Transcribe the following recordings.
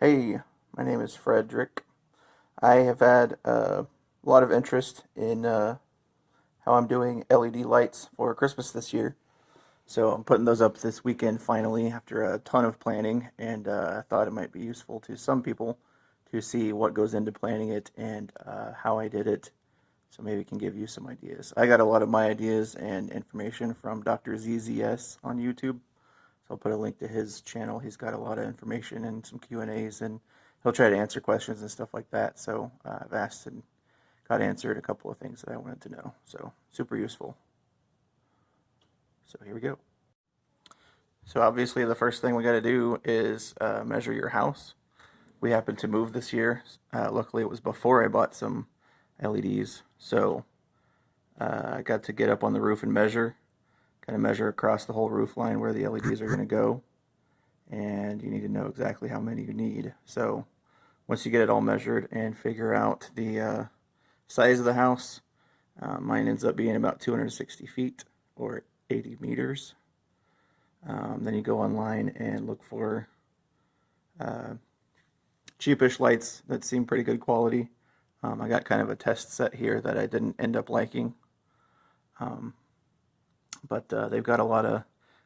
Hey, my name is Frederick. I have had a lot of interest in how I'm doing LED lights for Christmas this year. So I'm putting those up this weekend finally after a ton of planning, and I thought it might be useful to some people to see what goes into planning it and how I did it. So maybe it can give you some ideas. I got a lot of my ideas and information from Dr. ZZS on YouTube. So I'll put a link to his channel. He's got a lot of information and some Q&As, and he'll try to answer questions and stuff like that. So I've asked and got answered a couple of things that I wanted to know. So super useful. So here we go. So obviously the first thing we got to do is measure your house. We happened to move this year. Luckily it was before I bought some LEDs. So I got to get up on the roof and measure. Kind of measure across the whole roof line where the LEDs are going to go, and you need to know exactly how many you need. So once you get it all measured and figure out the size of the house, mine ends up being about 260 feet or 80 meters. Then you go online and look for cheapish lights that seem pretty good quality. I got kind of a test set here that I didn't end up liking. But they've got a lot of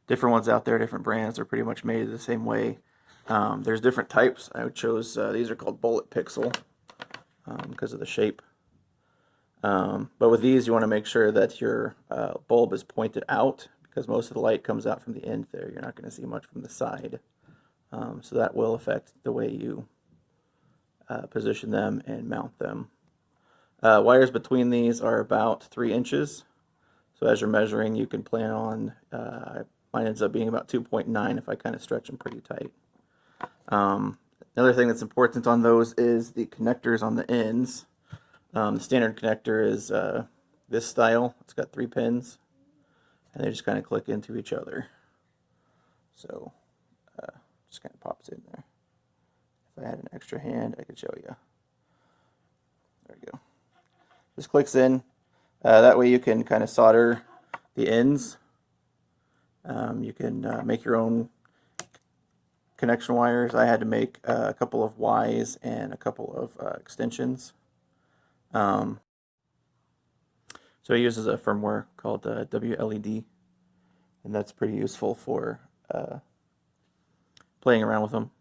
different ones out there, different brands. They're pretty much made the same way. There's different types. I chose, these are called bullet pixel because of the shape. But with these, you want to make sure that your bulb is pointed out, because most of the light comes out from the end there. You're not going to see much from the side. So that will affect the way you position them and mount them. Wires between these are about 3 inches. So as you're measuring, you can plan on, mine ends up being about 2.9 if I kind of stretch them pretty tight. Another thing that's important on those is the connectors on the ends. The standard connector is this style. It's got 3 pins, and they just kind of click into each other. So just kind of pops in there. If I had an extra hand, I could show you. There we go. Just clicks in. That way you can kind of solder the ends. You can make your own connection wires. I had to make a couple of Ys and a couple of extensions. So it uses a firmware called WLED, and that's pretty useful for playing around with them,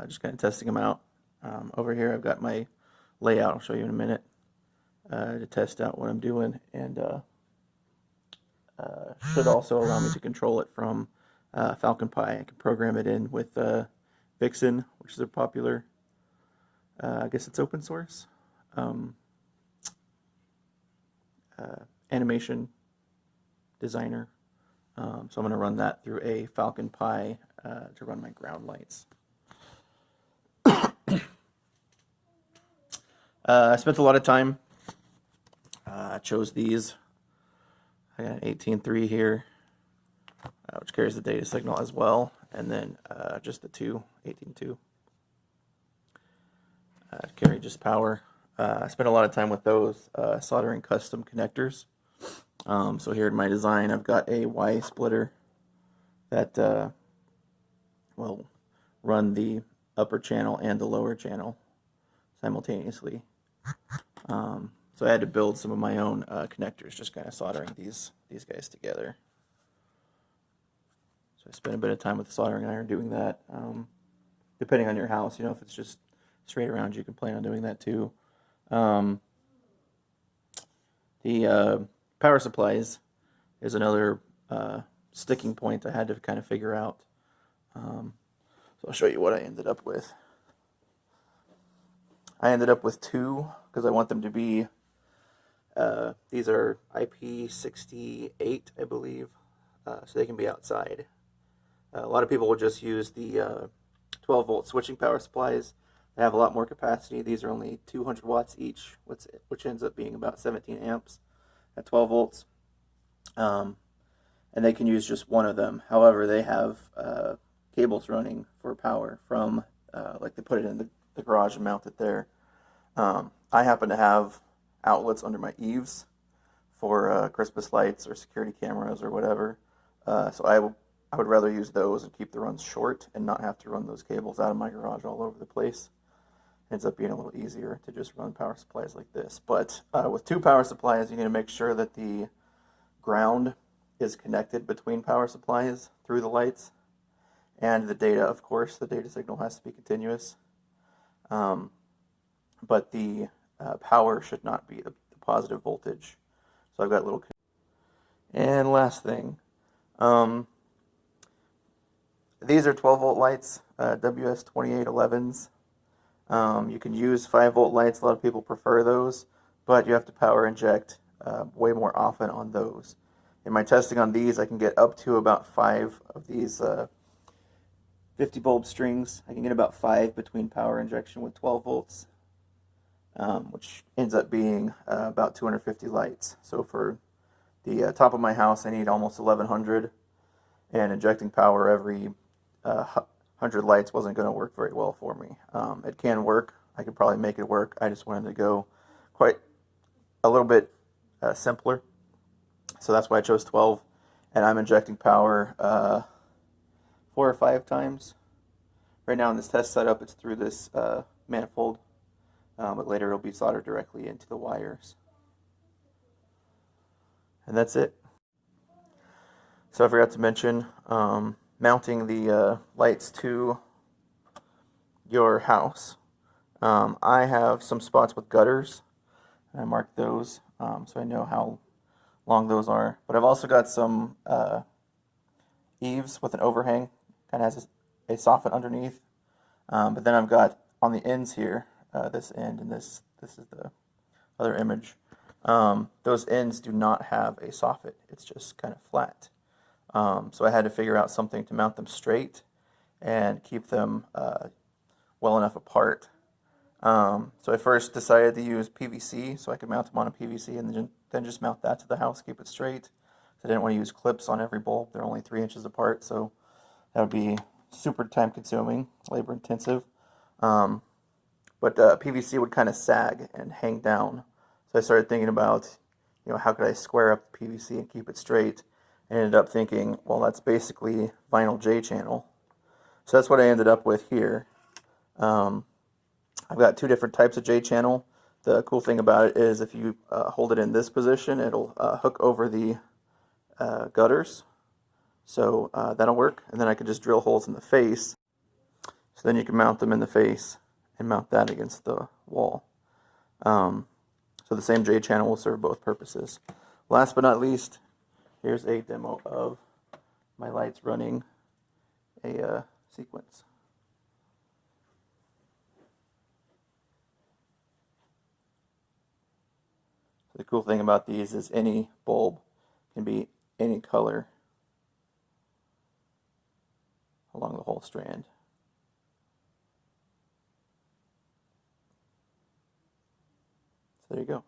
just kind of testing them out. Over here I've got my layout. I'll show you in a minute. To test out what I'm doing, and should also allow me to control it from Falcon Pi. I can program it in with Vixen, which is a popular, I guess it's open source, animation designer. So I'm going to run that through a Falcon Pi to run my ground lights. I spent a lot of time. I chose these. I got an 18.3 here, which carries the data signal as well, and then just the 18.2 carry just power. I spent a lot of time with those soldering custom connectors. So here in my design, I've got a Y splitter that will run the upper channel and the lower channel simultaneously. So I had to build some of my own connectors, just kind of soldering these guys together. So I spent a bit of time with the soldering iron doing that. Depending on your house, if it's just straight around, you can plan on doing that too. The power supplies is another sticking point I had to kind of figure out. So I'll show you what I ended up with. I ended up with 2 because I want them to be, these are IP68, I believe, so they can be outside. A lot of people will just use the 12-volt switching power supplies. They have a lot more capacity. These are only 200 watts each, which ends up being about 17 amps at 12 volts. And they can use just one of them. However, they have cables running for power from, like they put it in the garage and mount it there. I happen to have outlets under my eaves for Christmas lights or security cameras or whatever. So I would rather use those and keep the runs short and not have to run those cables out of my garage all over the place. Ends up being a little easier to just run power supplies like this. But with two power supplies, you need to make sure that the ground is connected between power supplies through the lights. And the data, of course, the data signal has to be continuous. But the power should not be the positive voltage. So I've got little... And last thing, these are 12 volt lights, WS2811s. You can use 5 volt lights, a lot of people prefer those, but you have to power inject way more often on those. In my testing on these, I can get up to about 5 of these 50 bulb strings. I can get about 5 between power injection with 12 volts, which ends up being about 250 lights. So for the top of my house, I need almost 1100, and injecting power every 100 lights wasn't going to work very well for me. It can work. I could probably make it work. I just wanted to go quite a little bit simpler. So that's why I chose 12. And I'm injecting power 4 or 5 times. Right now in this test setup, it's through this manifold. But later it'll be soldered directly into the wires. And that's it. So I forgot to mention, mounting the lights to your house. I have some spots with gutters, and I marked those so I know how long those are. But I've also got some eaves with an overhang, kind of has a soffit underneath. But then I've got on the ends here, this end and this is the other image. Those ends do not have a soffit. It's just kind of flat. So I had to figure out something to mount them straight and keep them well enough apart. So I first decided to use PVC so I could mount them on a PVC and then just mount that to the house, keep it straight. I didn't want to use clips on every bulb. They're only 3 inches apart, so that would be super time consuming, labor intensive. But PVC would kind of sag and hang down. So I started thinking about, how could I square up the PVC and keep it straight? And ended up thinking, well, that's basically vinyl J-channel. So that's what I ended up with here. I've got 2 different types of J-channel. The cool thing about it is if you hold it in this position, it'll hook over the gutters. So that'll work. And then I could just drill holes in the face. So then you can mount them in the face and mount that against the wall. So the same J-channel will serve both purposes. Last but not least, here's a demo of my lights running a sequence. So the cool thing about these is any bulb can be any color along the whole strand. So there you go.